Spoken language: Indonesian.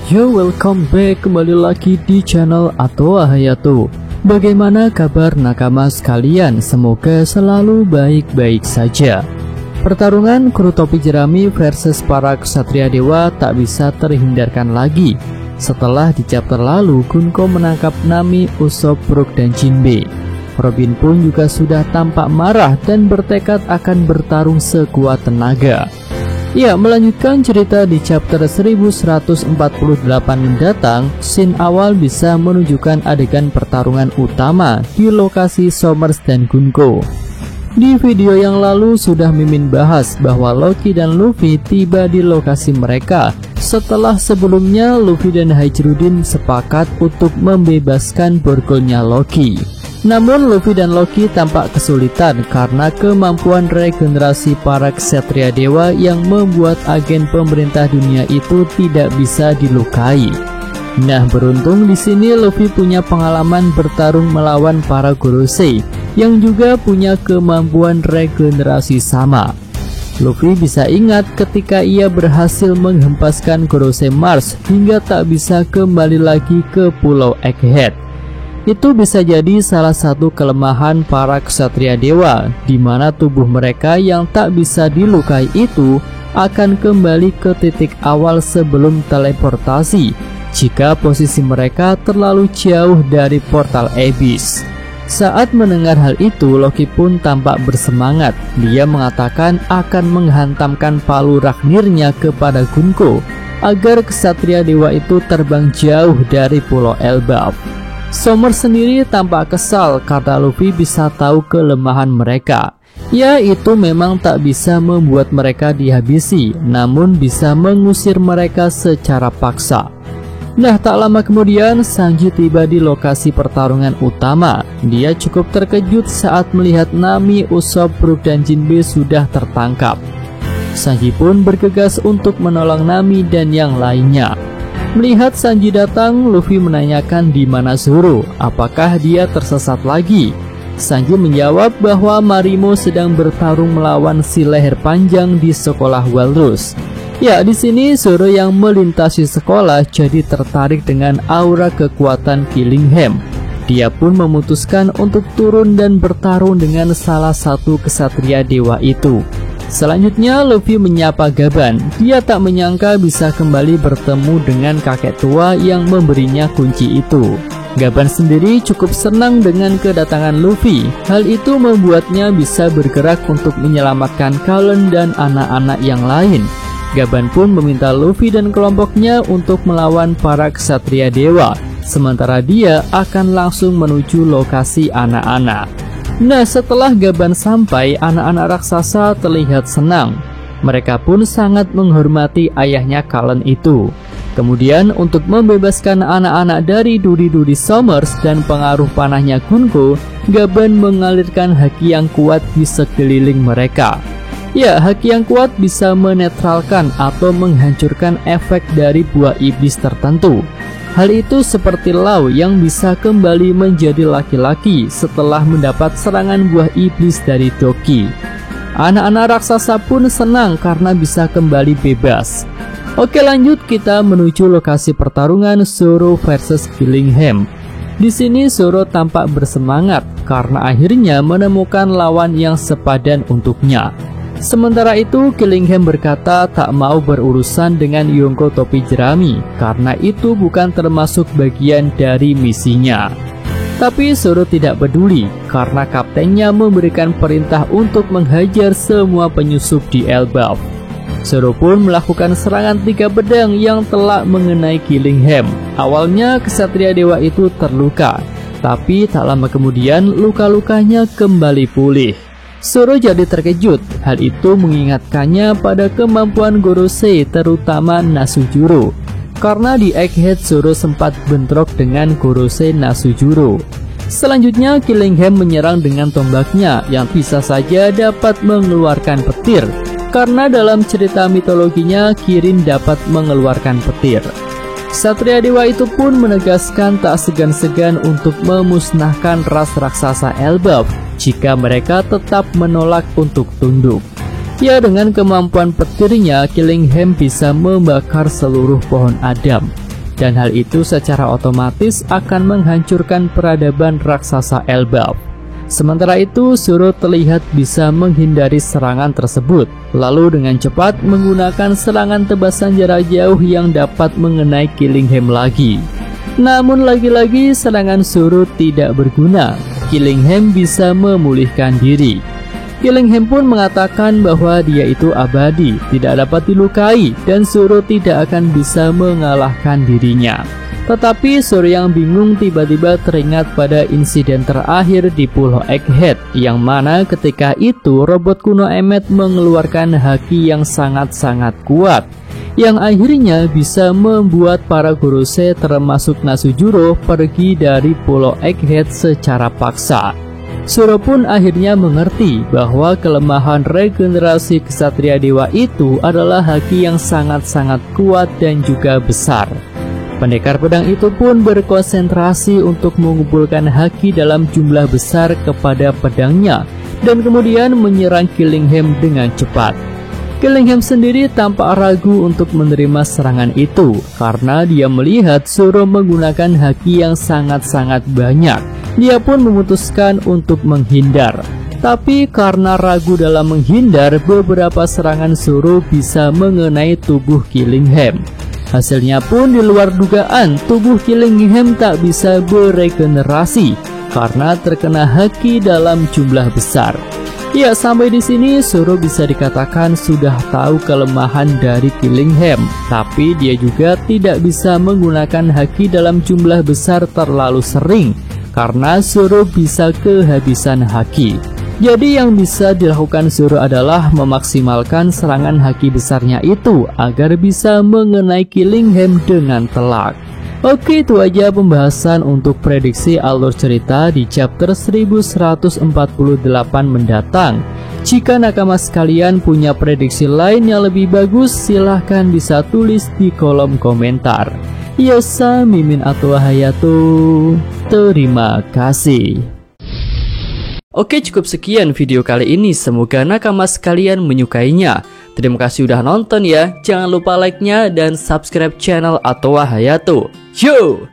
Yo, welcome back kembali lagi di channel Atoa Hayato. Bagaimana kabar nakama sekalian? Semoga selalu baik-baik saja. Pertarungan kru topi jerami versus para ksatria dewa tak bisa terhindarkan lagi. Setelah di chapter lalu Gunko menangkap Nami, Usopp, Brook, dan Jinbe. Robin pun juga sudah tampak marah dan bertekad akan bertarung sekuat tenaga. Ya, melanjutkan cerita di chapter 1148 mendatang, scene awal bisa menunjukkan adegan pertarungan utama di lokasi Somers dan Gunko. Di video yang lalu sudah Mimin bahas bahwa Loki dan Luffy tiba di lokasi mereka setelah sebelumnya Luffy dan Haichirudin sepakat untuk membebaskan borgolnya Loki. Namun Luffy dan Loki tampak kesulitan karena kemampuan regenerasi para ksatria dewa yang membuat agen pemerintah dunia itu tidak bisa dilukai. Nah, beruntung di sini Luffy punya pengalaman bertarung melawan para Gorosei yang juga punya kemampuan regenerasi sama. Luffy bisa ingat ketika ia berhasil menghempaskan Gorosei Mars hingga tak bisa kembali lagi ke Pulau Egghead. Itu bisa jadi salah satu kelemahan para ksatria dewa, di mana tubuh mereka yang tak bisa dilukai itu akan kembali ke titik awal sebelum teleportasi jika posisi mereka terlalu jauh dari portal Abyss. Saat mendengar hal itu, Loki pun tampak bersemangat. Dia mengatakan akan menghantamkan palu Ragnirnya kepada Gunko agar ksatria dewa itu terbang jauh dari Pulau Elbaf. Somers sendiri tampak kesal karena Luffy bisa tahu kelemahan mereka. Ya, itu memang tak bisa membuat mereka dihabisi, namun bisa mengusir mereka secara paksa. Nah, tak lama kemudian Sanji tiba di lokasi pertarungan utama. Dia cukup terkejut saat melihat Nami, Usopp, Brook, dan Jinbe sudah tertangkap. Sanji pun bergegas untuk menolong Nami dan yang lainnya. Melihat Sanji datang, Luffy menanyakan di mana Zoro, apakah dia tersesat lagi. Sanji menjawab bahwa Marimo sedang bertarung melawan si leher panjang di sekolah Walrus. Ya, di sini Zoro yang melintasi sekolah jadi tertarik dengan aura kekuatan Killingham. Dia pun memutuskan untuk turun dan bertarung dengan salah satu ksatria dewa itu. Selanjutnya Luffy menyapa Gaban. Dia tak menyangka bisa kembali bertemu dengan kakek tua yang memberinya kunci itu. Gaban sendiri cukup senang dengan kedatangan Luffy. Hal itu membuatnya bisa bergerak untuk menyelamatkan Cullen dan anak-anak yang lain. Gaban pun meminta Luffy dan kelompoknya untuk melawan para ksatria dewa, sementara dia akan langsung menuju lokasi anak-anak. Nah, setelah Gaban sampai, anak-anak raksasa terlihat senang. Mereka pun sangat menghormati ayahnya Cullen itu. Kemudian untuk membebaskan anak-anak dari duri-duri Somers dan pengaruh panahnya Gunko, Gaban mengalirkan haki yang kuat di sekeliling mereka. Ya, haki yang kuat bisa menetralkan atau menghancurkan efek dari buah iblis tertentu. Hal itu seperti Lau yang bisa kembali menjadi laki-laki setelah mendapat serangan buah iblis dari Doki. Anak-anak raksasa pun senang karena bisa kembali bebas. Oke, lanjut kita menuju lokasi pertarungan Zoro versus Killingham. Di sini Zoro tampak bersemangat karena akhirnya menemukan lawan yang sepadan untuknya. Sementara itu Killingham berkata tak mau berurusan dengan Yonko topi jerami karena itu bukan termasuk bagian dari misinya. Tapi Zoro tidak peduli karena kaptennya memberikan perintah untuk menghajar semua penyusup di Elbaf. Zoro pun melakukan serangan 3 pedang yang telak mengenai Killingham. Awalnya ksatria dewa itu terluka, tapi tak lama kemudian luka-lukanya kembali pulih. Zoro jadi terkejut. Hal itu mengingatkannya pada kemampuan Gorosei, terutama Nasujuro. Karena di Egghead Zoro sempat bentrok dengan Gorosei Nasujuro. Selanjutnya Killingham menyerang dengan tombaknya yang bisa saja dapat mengeluarkan petir. Karena dalam cerita mitologinya Kirin dapat mengeluarkan petir. Satria dewa itu pun menegaskan tak segan-segan untuk memusnahkan ras raksasa Elbaf jika mereka tetap menolak untuk tunduk. Ya, dengan kemampuan petirnya, Killingham bisa membakar seluruh pohon Adam. dan hal itu secara otomatis akan menghancurkan peradaban raksasa Elbaf. Sementara itu, Zoro terlihat bisa menghindari serangan tersebut, lalu dengan cepat menggunakan serangan tebasan jarak jauh yang dapat mengenai Killingham lagi. Namun lagi-lagi serangan Zoro tidak berguna. Killingham bisa memulihkan diri. Killingham pun mengatakan bahwa dia itu abadi, tidak dapat dilukai, dan Zoro tidak akan bisa mengalahkan dirinya. Tetapi Zoro yang bingung tiba-tiba teringat pada insiden terakhir di Pulau Egghead, yang mana ketika itu robot kuno Emmet mengeluarkan haki yang sangat-sangat kuat, yang akhirnya bisa membuat para Gorosei termasuk Nasujuro pergi dari Pulau Egghead secara paksa. Zoro pun akhirnya mengerti bahwa kelemahan regenerasi Ksatria Dewa itu adalah haki yang sangat-sangat kuat dan juga besar. Pendekar pedang itu pun berkonsentrasi untuk mengumpulkan haki dalam jumlah besar kepada pedangnya dan kemudian menyerang Killingham dengan cepat. Killingham sendiri tampak ragu untuk menerima serangan itu karena dia melihat Zoro menggunakan haki yang sangat-sangat banyak. Dia pun memutuskan untuk menghindar. Tapi karena ragu dalam menghindar, beberapa serangan Zoro bisa mengenai tubuh Killingham. Hasilnya pun di luar dugaan, tubuh Killingham tak bisa beregenerasi karena terkena haki dalam jumlah besar. Ya, sampai di sini Zoro bisa dikatakan sudah tahu kelemahan dari Killingham, tapi dia juga tidak bisa menggunakan haki dalam jumlah besar terlalu sering karena Zoro bisa kehabisan haki. Jadi yang bisa dilakukan Zoro adalah memaksimalkan serangan haki besarnya itu agar bisa mengenai Killingham dengan telak. Oke, itu aja pembahasan untuk prediksi alur cerita di chapter 1148 mendatang. Jika nakama sekalian punya prediksi lain yang lebih bagus, silahkan bisa tulis di kolom komentar. Yasa mimin atau hayato. Terima kasih. Oke, cukup sekian video kali ini. Semoga nakama sekalian menyukainya. Terima kasih udah nonton ya. Jangan lupa like-nya dan subscribe channel Atowa Hayato. Yo!